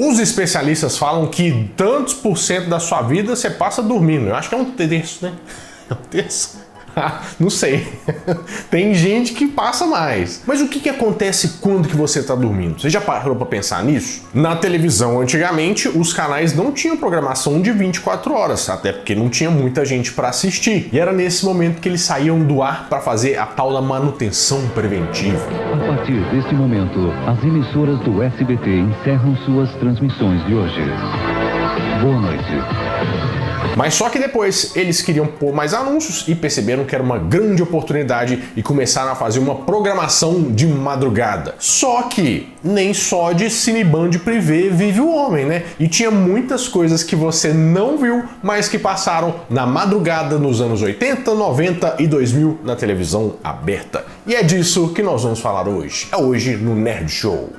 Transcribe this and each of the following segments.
Os especialistas falam que tantos por cento da sua vida você passa dormindo. Eu acho que é um terço, né? É um terço? Não sei. Tem gente que passa mais. Mas o que acontece quando que você está dormindo? Você já parou para pensar nisso? Na televisão, antigamente, os canais não tinham programação de 24 horas, até porque não tinha muita gente para assistir. E era nesse momento que eles saíam do ar para fazer a tal da manutenção preventiva. A partir deste momento, as emissoras do SBT encerram suas transmissões de hoje. Boa noite. Mas só que depois eles queriam pôr mais anúncios e perceberam que era uma grande oportunidade e começaram a fazer uma programação de madrugada. Só que nem só de Cineband Privé vive o homem, né? E tinha muitas coisas que você não viu, mas que passaram na madrugada nos anos 80, 90 e 2000 na televisão aberta. E é disso que nós vamos falar hoje. É hoje no Nerd Show.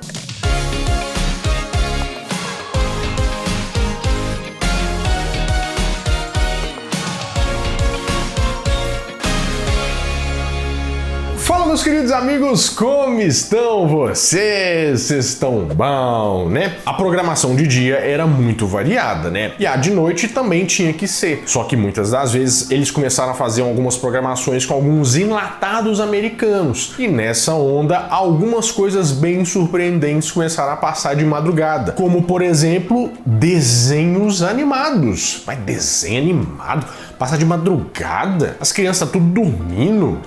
Meus queridos amigos, como estão vocês? Vocês estão bom, né? A programação de dia era muito variada, né? E a de noite também tinha que ser. Só que muitas das vezes eles começaram a fazer algumas programações com alguns enlatados americanos. E nessa onda, algumas coisas bem surpreendentes começaram a passar de madrugada. Como, por exemplo, desenhos animados. Mas desenho animado? Passar de madrugada? As crianças tudo dormindo?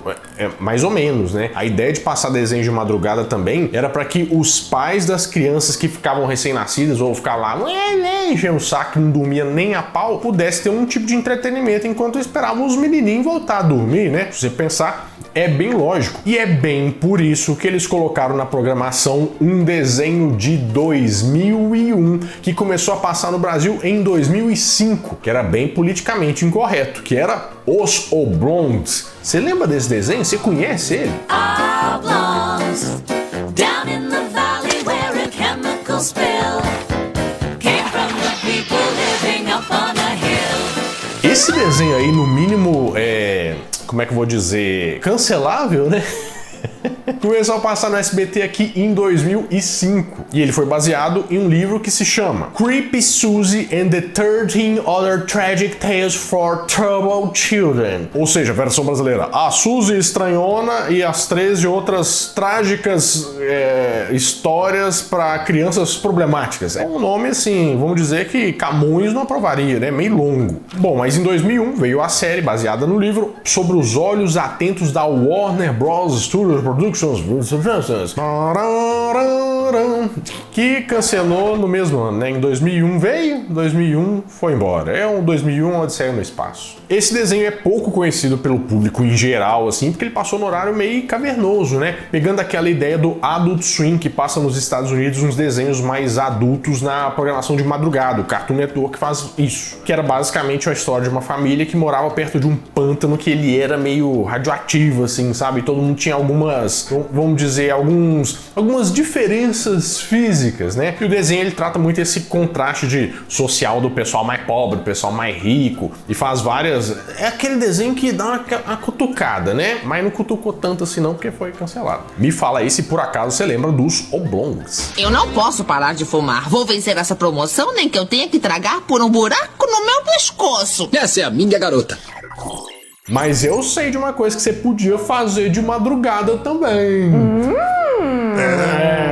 Mais ou menos, né? A ideia de passar desenho de madrugada também era para que os pais das crianças que ficavam recém-nascidas ou ficar lá enchendo o saco, não dormia nem a pau, pudesse ter um tipo de entretenimento enquanto esperavam os menininhos voltar a dormir, né? Se você pensar, é bem lógico. E é bem por isso que eles colocaram na programação um desenho de 2001 que começou a passar no Brasil em 2005, que era bem politicamente incorreto, que era Os Oblongs. Você lembra desse desenho? Você conhece ele? Oblongs, down in the valley where a chemical spill came from the people living up on a hill. Esse desenho aí, no mínimo, como é que eu vou dizer? Cancelável, né? Começou a passar no SBT aqui em 2005 e ele foi baseado em um livro que se chama Creepy Susie and the 13 Other Tragic Tales for Troubled Children, ou seja, versão brasileira, a Suzy Estranhona e as 13 outras trágicas histórias para crianças problemáticas. É um nome assim, vamos dizer que Camões não aprovaria, né? Meio longo. Bom, mas em 2001 veio a série baseada no livro Sobre os Olhos Atentos da Warner Bros. Studios Productions, que cancelou no mesmo ano, né? Em 2001 veio, 2001 foi embora. É um 2001 Odisseia no Espaço. Esse desenho é pouco conhecido pelo público em geral, assim, porque ele passou no horário meio cavernoso, né? Pegando aquela ideia do Adult Swim, que passa nos Estados Unidos uns desenhos mais adultos na programação de madrugada. O Cartoon Network faz isso. Que era basicamente a história de uma família que morava perto de um pântano que ele era meio radioativo, assim, sabe? Todo mundo tinha algumas, vamos dizer, algumas diferenças físicas, né? E o desenho ele trata muito esse contraste de social do pessoal mais pobre, do pessoal mais rico, e faz várias. É aquele desenho que dá uma cutucada, né? Mas não cutucou tanto assim não, porque foi cancelado. Me fala aí se por acaso você lembra dos Oblongs. Eu não posso parar de fumar. Vou vencer essa promoção, nem que eu tenha que tragar por um buraco no meu pescoço. Essa é a minha garota. Mas eu sei de uma coisa que você podia fazer de madrugada também.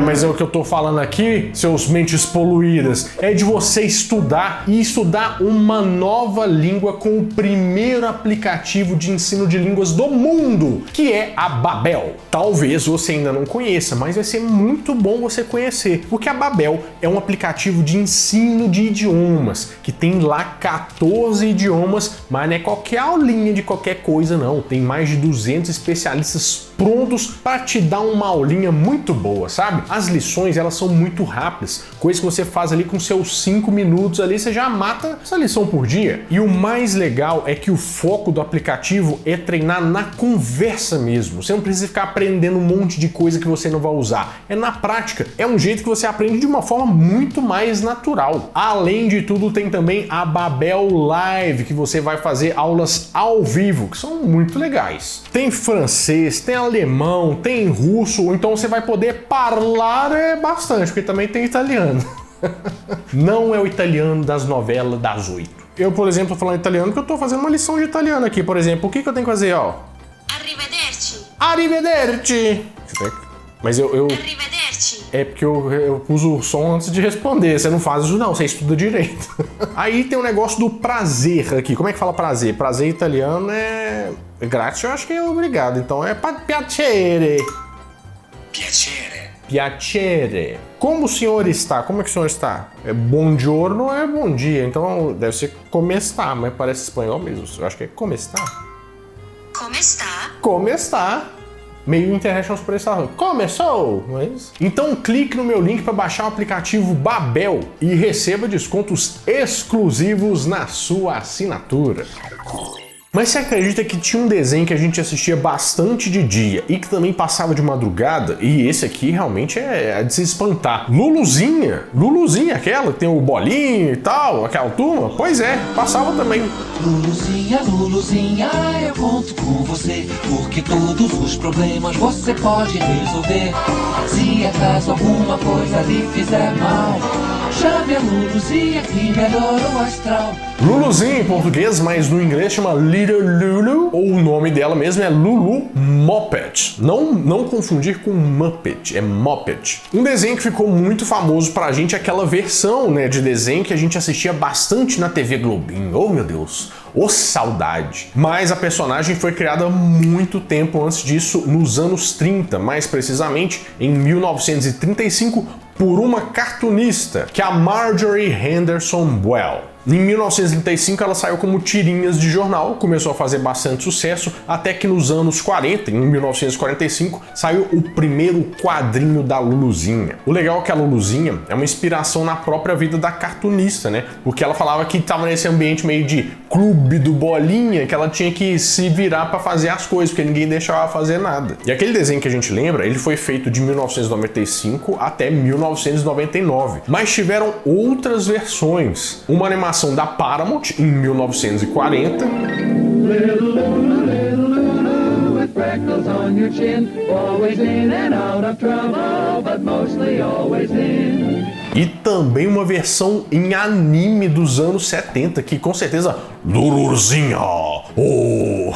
Mas é o que eu tô falando aqui, seus mentes poluídas, é de você estudar e estudar uma nova língua com o primeiro aplicativo de ensino de línguas do mundo, que é a Babel. Talvez você ainda não conheça, mas vai ser muito bom você conhecer, porque a Babel é um aplicativo de ensino de idiomas, que tem lá 14 idiomas, mas não é qualquer aulinha de qualquer coisa não, tem mais de 200 especialistas prontos para te dar uma aulinha muito boa, sabe? As lições, elas são muito rápidas, coisa que você faz ali com seus 5 minutos ali, você já mata essa lição por dia. E o mais legal é que o foco do aplicativo é treinar na conversa mesmo. Você não precisa ficar aprendendo um monte de coisa que você não vai usar. É na prática, é um jeito que você aprende de uma forma muito mais natural. Além de tudo, tem também a Babel Live, que você vai fazer aulas ao vivo, que são muito legais. Tem francês, tem alemão, tem russo, então você vai poder falar bastante, porque também tem italiano. Não é o italiano das novelas das 8. Eu, por exemplo, tô falando italiano porque eu tô fazendo uma lição de italiano aqui. Por exemplo, o que eu tenho que fazer, ó? Arrivederci. Arrivederci. Mas eu... Arrivederci. É porque eu pus o som antes de responder. Você não faz isso não, você estuda direito. Aí tem o negócio do prazer aqui. Como é que fala prazer? Prazer italiano é... Grazie, eu acho que é obrigado. Então é piacere. Piacere. Piacere. Como o senhor está? Como é que o senhor está? É buongiorno é bom dia. Então deve ser como está, mas parece espanhol mesmo. Eu acho que é como está. Como está? Como está? Meio International Superstar. Começou! Não é isso? Então clique no meu link para baixar o aplicativo Babel e receba descontos exclusivos na sua assinatura. Mas você acredita que tinha um desenho que a gente assistia bastante de dia e que também passava de madrugada? E esse aqui realmente é de se espantar. Luluzinha! Luluzinha, aquela que tem o bolinho e tal, aquela turma? Pois é, passava também. Luluzinha, Luluzinha, eu conto com você, porque todos os problemas você pode resolver. Se acaso alguma coisa lhe fizer mal, chame a Luluzinha que melhora o astral. Luluzinha em português, mas no inglês chama Little Lulu, ou o nome dela mesmo é Lulu Moppet. Não confundir com Muppet, é Moppet. Um desenho que ficou muito famoso pra gente é aquela versão, né, de desenho que a gente assistia bastante na TV Globinho. Oh, meu Deus! Ô, saudade! Mas a personagem foi criada muito tempo antes disso, nos anos 30, mais precisamente em 1935, por uma cartunista, que é a Marjorie Henderson Well. Em 1935 ela saiu como tirinhas de jornal, começou a fazer bastante sucesso, até que nos anos 40, em 1945, saiu o primeiro quadrinho da Luluzinha. O legal é que a Luluzinha é uma inspiração na própria vida da cartunista, né? Porque ela falava que estava nesse ambiente meio de clube do bolinha, que ela tinha que se virar para fazer as coisas, porque ninguém deixava ela fazer nada. E aquele desenho que a gente lembra, ele foi feito de 1995 até 1999. Mas tiveram outras versões. Uma animação da Paramount em 1940. E também uma versão em anime dos anos 70, que com certeza... Luluzinha! Oh!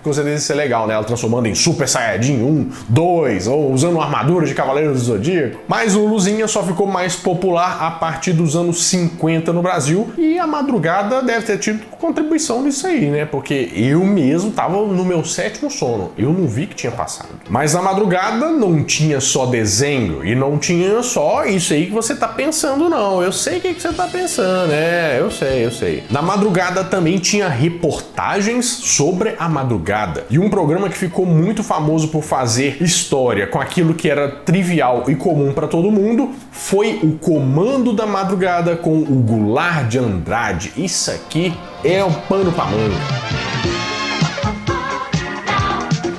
Com certeza isso é legal, né? Ela transformando em Super Saiyajin 1, 2, ou usando uma armadura de Cavaleiro do Zodíaco. Mas Luluzinha só ficou mais popular a partir dos anos 50 no Brasil, e a madrugada deve ter tido contribuição nisso aí, né? Porque eu mesmo tava no meu 7º sono, eu não vi que tinha passado. Mas na madrugada não tinha só desenho, e não tinha só isso aí que você tá pensando, não. Eu sei o que você tá pensando, eu sei. Na madrugada também tinha reportagens sobre a madrugada. E um programa que ficou muito famoso por fazer história com aquilo que era trivial e comum para todo mundo foi o Comando da Madrugada com o Goulart de Andrade. Isso aqui é um pano pra manga.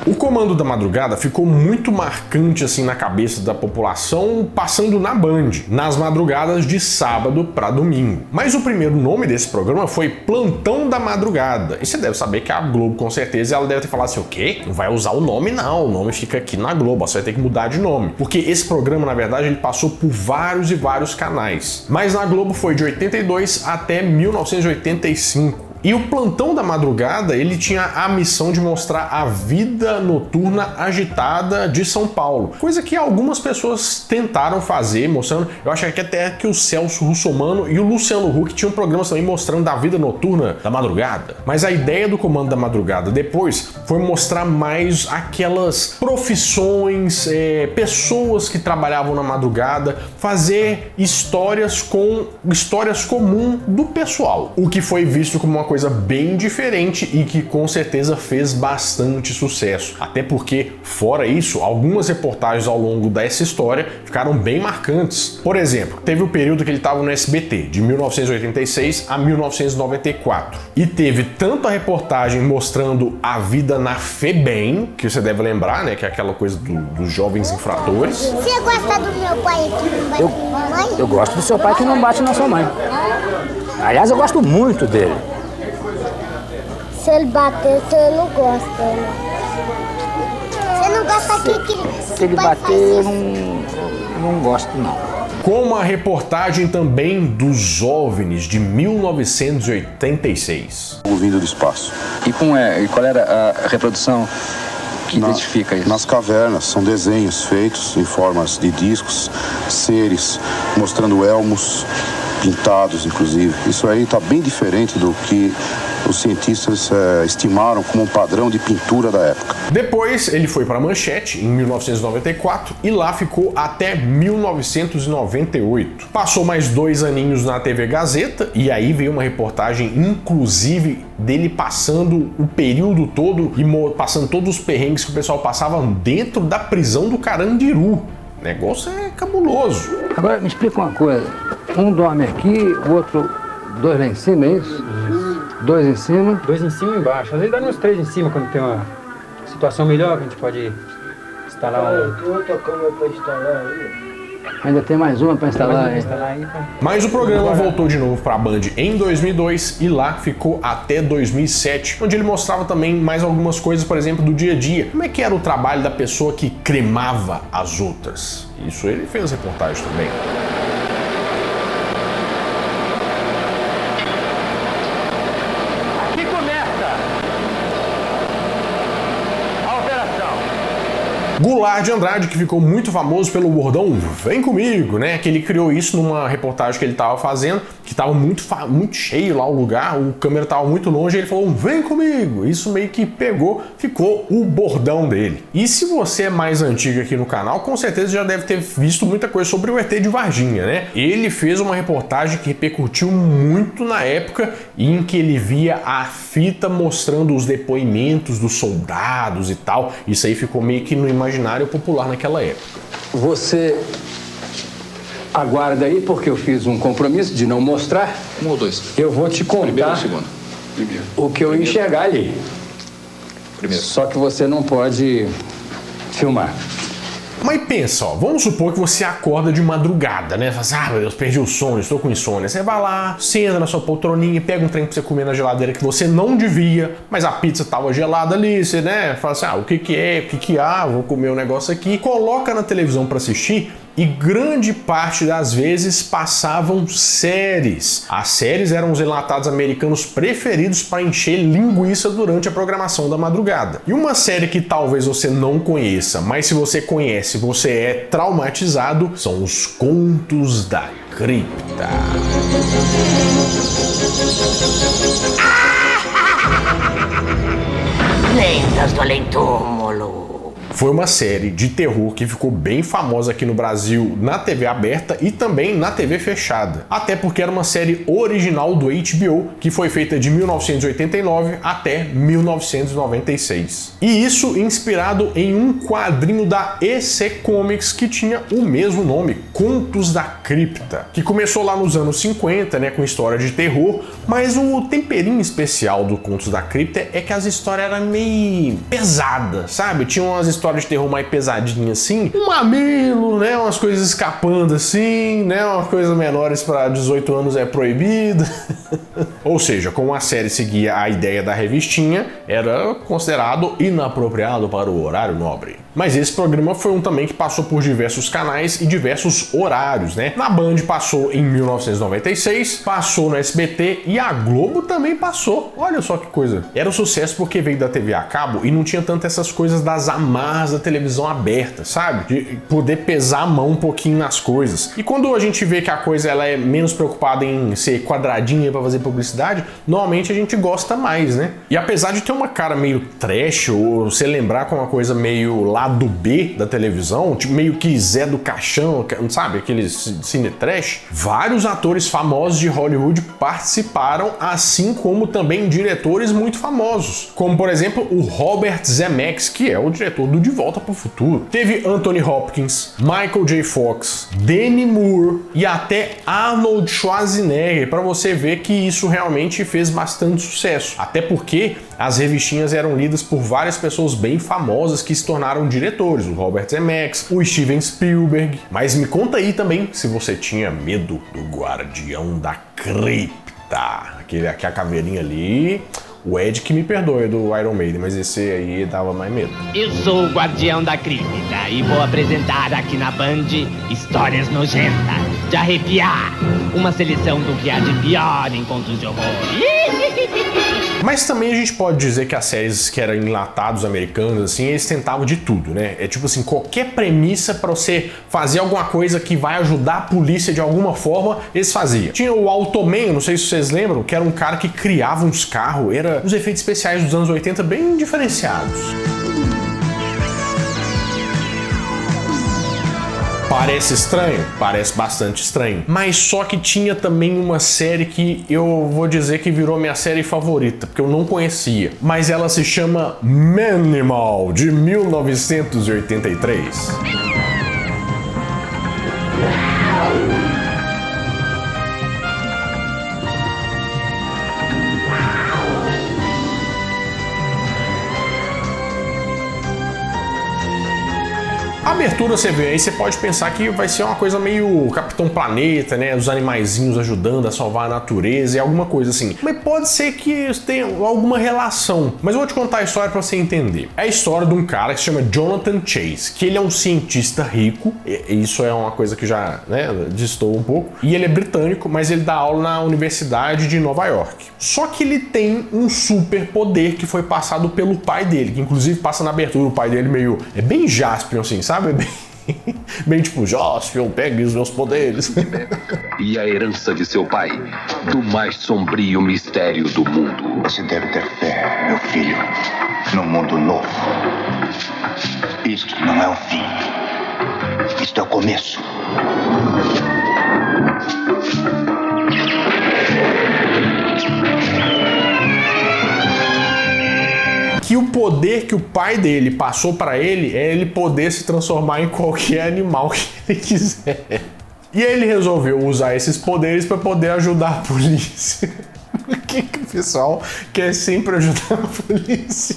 O Comando da Madrugada ficou muito marcante assim na cabeça da população, passando na Band, nas madrugadas de sábado para domingo. Mas o primeiro nome desse programa foi Plantão da Madrugada. E você deve saber que a Globo, com certeza, ela deve ter falado assim, o quê? Não vai usar o nome não, o nome fica aqui na Globo, você vai ter que mudar de nome. Porque esse programa, na verdade, ele passou por vários e vários canais. Mas na Globo foi de 82 até 1985. E o Plantão da Madrugada, ele tinha a missão de mostrar a vida noturna agitada de São Paulo. Coisa que algumas pessoas tentaram fazer, mostrando... Eu acho que até que o Celso Russomano e o Luciano Huck tinham programas também mostrando da vida noturna da madrugada. Mas a ideia do Comando da Madrugada depois foi mostrar mais aquelas profissões, pessoas que trabalhavam na madrugada, fazer histórias comuns do pessoal. O que foi visto como uma coisa bem diferente e que com certeza fez bastante sucesso. Até porque, fora isso, algumas reportagens ao longo dessa história ficaram bem marcantes. Por exemplo, teve o período que ele estava no SBT, de 1986 a 1994. E teve tanto a reportagem mostrando a vida na FEBEM, que você deve lembrar, né, que é aquela coisa dos jovens infratores. Você gosta do meu pai que não bate na mãe? Eu gosto do seu pai que não bate na sua mãe. Aliás, eu gosto muito dele. Se ele bater, você não gosta. Você não gosta que Se ele bater, eu não gosto, não. como a reportagem também dos OVNIs de 1986. Vindo do espaço. E qual era a reprodução que identifica isso? Nas cavernas, são desenhos feitos em formas de discos, seres, mostrando elmos pintados, inclusive. Isso aí está bem diferente do que os cientistas estimaram como um padrão de pintura da época. Depois ele foi para a Manchete em 1994 e lá ficou até 1998. Passou mais 2 aninhos na TV Gazeta e aí veio uma reportagem inclusive dele passando o período todo e passando todos os perrengues que o pessoal passava dentro da prisão do Carandiru. O negócio é cabuloso. Agora me explica uma coisa, um dorme aqui, o outro 2 lá em cima, é isso? 2 em cima? 2 em cima e embaixo. Às vezes dá uns 3 em cima quando tem uma situação melhor que a gente pode instalar um. Tem outra câmera para instalar aí. Ainda tem mais uma para instalar aí. Mas o programa voltou de novo para a Band em 2002 e lá ficou até 2007, onde ele mostrava também mais algumas coisas, por exemplo, do dia a dia. Como é que era o trabalho da pessoa que cremava as outras? Isso ele fez reportagem também. Goulart de Andrade, que ficou muito famoso pelo bordão "Vem comigo", né? Que ele criou isso numa reportagem que ele estava fazendo, que estava muito cheio lá o lugar, o câmera estava muito longe, e ele falou "Vem comigo". Isso meio que pegou, ficou o bordão dele. E se você é mais antigo aqui no canal, com certeza já deve ter visto muita coisa sobre o ET de Varginha, né? Ele fez uma reportagem que repercutiu muito na época, em que ele via a fita mostrando os depoimentos dos soldados e tal. Isso aí ficou meio que no imaginário popular naquela época. Você aguarda aí, porque eu fiz um compromisso de não mostrar. 1 ou 2? Eu vou te contar. Primeiro ou segundo? Primeiro. O que eu enxergar ali. Primeiro. Só que você não pode filmar. Mas pensa, ó, vamos supor que você acorda de madrugada, né? Fala assim, meu Deus, perdi o sono, estou com insônia. Você vai lá, senta na sua poltroninha, pega um trem pra você comer na geladeira que você não devia, mas a pizza tava gelada ali, você, né? Fala assim, o que é, o que há, vou comer um negócio aqui. Coloca na televisão pra assistir e grande parte das vezes passavam séries. As séries eram os enlatados americanos preferidos para encher linguiça durante a programação da madrugada. E uma série que talvez você não conheça, mas se você conhece, você é traumatizado, são os Contos da Cripta. Lendas do além-túmulo. Foi uma série de terror que ficou bem famosa aqui no Brasil na TV aberta e também na TV fechada. Até porque era uma série original do HBO, que foi feita de 1989 até 1996. E isso inspirado em um quadrinho da EC Comics que tinha o mesmo nome, Contos da Cripta, que começou lá nos anos 50, né, com história de terror, mas o temperinho especial do Contos da Cripta é que as histórias eram meio pesadas, sabe? Tinha umas histórias de terror mais pesadinha assim, um mamilo, né, umas coisas escapando assim, né, umas coisas menores para 18 anos é proibido. Ou seja, como a série seguia a ideia da revistinha, era considerado inapropriado para o horário nobre. Mas esse programa foi um também que passou por diversos canais e diversos horários, né? Na Band passou em 1996, passou no SBT e a Globo também passou. Olha só que coisa. Era um sucesso porque veio da TV a cabo e não tinha tanto essas coisas das amarras da televisão aberta, sabe? De poder pesar a mão um pouquinho nas coisas. E quando a gente vê que a coisa ela é menos preocupada em ser quadradinha para fazer publicidade, normalmente a gente gosta mais, né? E apesar de ter uma cara meio trash, ou você lembrar com uma coisa meio lado B da televisão, tipo meio que Zé do Caixão, sabe? Aquele cine trash. Vários atores famosos de Hollywood participaram, assim como também diretores muito famosos, como por exemplo o Robert Zemeckis, que é o diretor do De Volta para o Futuro. Teve Anthony Hopkins, Michael J. Fox, Demi Moore e até Arnold Schwarzenegger, para você ver que isso realmente fez bastante sucesso. Até porque as revistinhas eram lidas por várias pessoas bem famosas que se tornaram diretores, o Robert Zemeckis, o Steven Spielberg. Mas me conta aí também se você tinha medo do Guardião da Cripta, aquele aqui, a caveirinha ali. O Ed que me perdoe do Iron Maiden, mas esse aí dava mais medo. Eu sou o Guardião da Cripta e vou apresentar aqui na Band Histórias Nojentas. de arrepiar. Uma seleção do que há de pior em contos de horror. Mas também a gente pode dizer que as séries que eram enlatados americanos, assim, eles tentavam de tudo, né? É tipo assim, qualquer premissa pra você fazer alguma coisa que vai ajudar a polícia de alguma forma, eles faziam. Tinha o Automan, não sei se vocês lembram, que era um cara que criava uns carros, era os efeitos especiais dos anos 80 bem diferenciados. Parece estranho? Parece bastante estranho. Mas só que tinha também uma série que eu vou dizer que virou minha série favorita, porque eu não conhecia. Mas ela se chama Manimal, de 1983. A abertura você vê aí, você pode pensar que vai ser uma coisa meio Capitão Planeta, né? Os animaizinhos ajudando a salvar a natureza e alguma coisa assim. Mas pode ser que tenha alguma relação. Mas eu vou te contar a história pra você entender. É a história de um cara que se chama Jonathan Chase, que ele é um cientista rico, e isso é uma coisa que já, né, distou um pouco, e ele é britânico, mas ele dá aula na Universidade de Nova York. Só que ele tem um super poder que foi passado pelo pai dele, que inclusive passa na abertura, o pai dele meio, é bem Jaspion assim, sabe? É bem tipo, Jaspion, pegue os meus poderes. E a herança de seu pai, do mais sombrio mistério do mundo. Você deve ter fé, meu filho, num mundo novo. Isto não é o fim. Isto é o começo. Que o poder que o pai dele passou pra ele é ele poder se transformar em qualquer animal que ele quiser. E ele resolveu usar esses poderes para poder ajudar a polícia. Por que o pessoal quer sempre ajudar a polícia?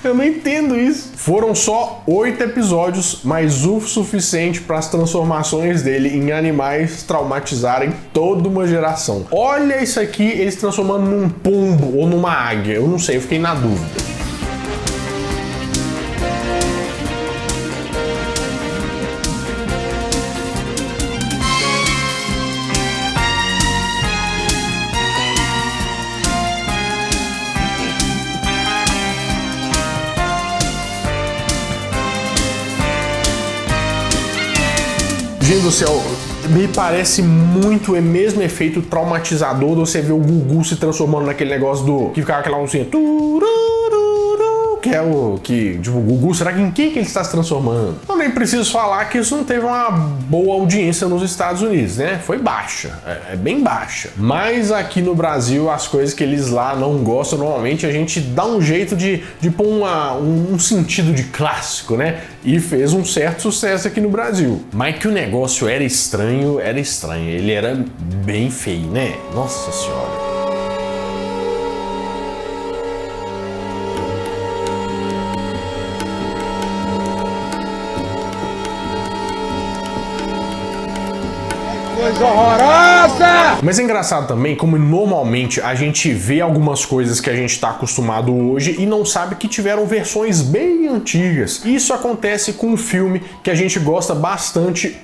Eu não entendo isso. Foram só 8 episódios, mas o suficiente para as transformações dele em animais traumatizarem toda uma geração. Olha isso aqui, eles transformando num pombo ou numa águia. Eu não sei, eu fiquei na dúvida. Gente do céu, me parece muito o mesmo efeito traumatizador de você ver o Gugu se transformando naquele negócio do... que ficava aquela oncinha... que é o que, tipo, o Gugu, será que em que ele está se transformando? Eu nem preciso falar que isso não teve uma boa audiência nos Estados Unidos, né? Foi baixa, é bem baixa. Mas aqui no Brasil, as coisas que eles lá não gostam, normalmente a gente dá um jeito de pôr um sentido de clássico, né? E fez um certo sucesso aqui no Brasil. Mas que o negócio era estranho, ele era bem feio, né? Nossa Senhora. Coisa horrorosa! Mas é engraçado também como normalmente a gente vê algumas coisas que a gente está acostumado hoje e não sabe que tiveram versões bem antigas. Isso acontece com um filme que a gente gosta bastante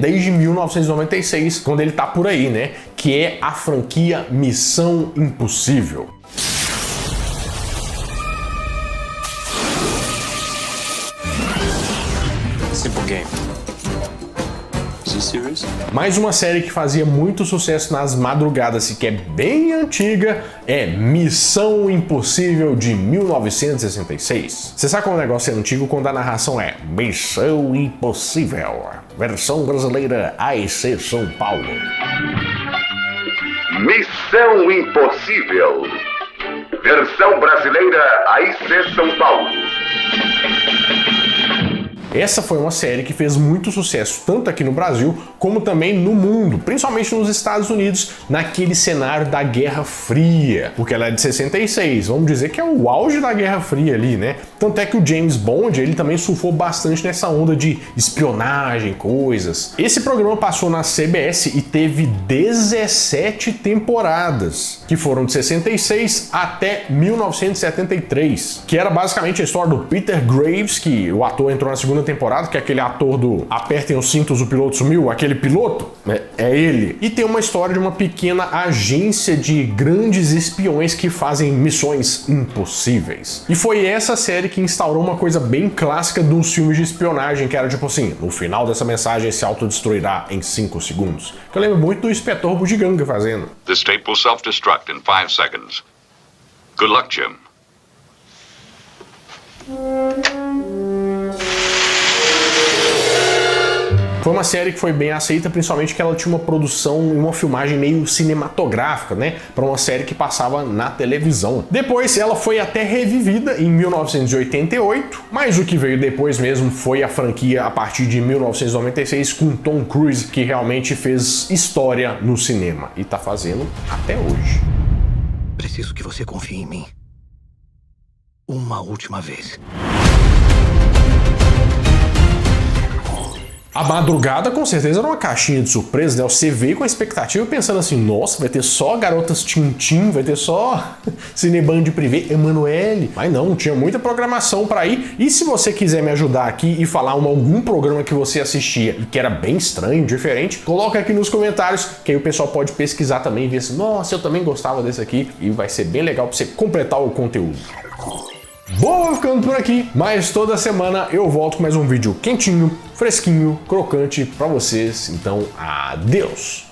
desde 1996, quando ele tá por aí, né? Que é a franquia Missão Impossível. Simple game. Mais uma série que fazia muito sucesso nas madrugadas e que é bem antiga é Missão Impossível de 1966. Você sabe como o negócio é antigo quando a narração é Missão Impossível, versão brasileira AEC São Paulo. Missão Impossível, versão brasileira AEC São Paulo. Essa foi uma série que fez muito sucesso tanto aqui no Brasil como também no mundo, principalmente nos Estados Unidos, naquele cenário da Guerra Fria, porque ela é de 66, vamos dizer que é o auge da Guerra Fria ali, né? Tanto é que o James Bond, ele também surfou bastante nessa onda de espionagem, coisas. Esse programa passou na CBS e teve 17 temporadas, que foram de 66 até 1973, que era basicamente a história do Peter Graves, que o ator entrou na Segunda segunda temporada, que é aquele ator do Apertem os Cintos, o Piloto Sumiu, aquele piloto, é ele. E tem uma história de uma pequena agência de grandes espiões que fazem missões impossíveis. E foi essa série que instaurou uma coisa bem clássica dos filmes de espionagem, que era tipo assim, no final dessa mensagem se autodestruirá em 5 segundos. Que eu lembro muito do Inspetor Bugiganga fazendo. This tape will self-destruct in 5 seconds. Good luck, Jim. Foi uma série que foi bem aceita, principalmente que ela tinha uma produção e uma filmagem meio cinematográfica, né? Para uma série que passava na televisão. Depois ela foi até revivida em 1988, mas o que veio depois mesmo foi a franquia a partir de 1996 com Tom Cruise, que realmente fez história no cinema e tá fazendo até hoje. Preciso que você confie em mim. Uma última vez. A Madrugada com certeza era uma caixinha de surpresa, né? Você veio com a expectativa pensando assim, nossa, vai ter só Garotas Tintim, vai ter só Cineband Privé, Emanuele. Mas não, tinha muita programação pra ir. E se você quiser me ajudar aqui e falar algum programa que você assistia e que era bem estranho, diferente, coloca aqui nos comentários, que aí o pessoal pode pesquisar também e ver assim, nossa, eu também gostava desse aqui. E vai ser bem legal pra você completar o conteúdo. Bom, vou ficando por aqui, mas toda semana eu volto com mais um vídeo quentinho, fresquinho, crocante pra vocês. Então, adeus!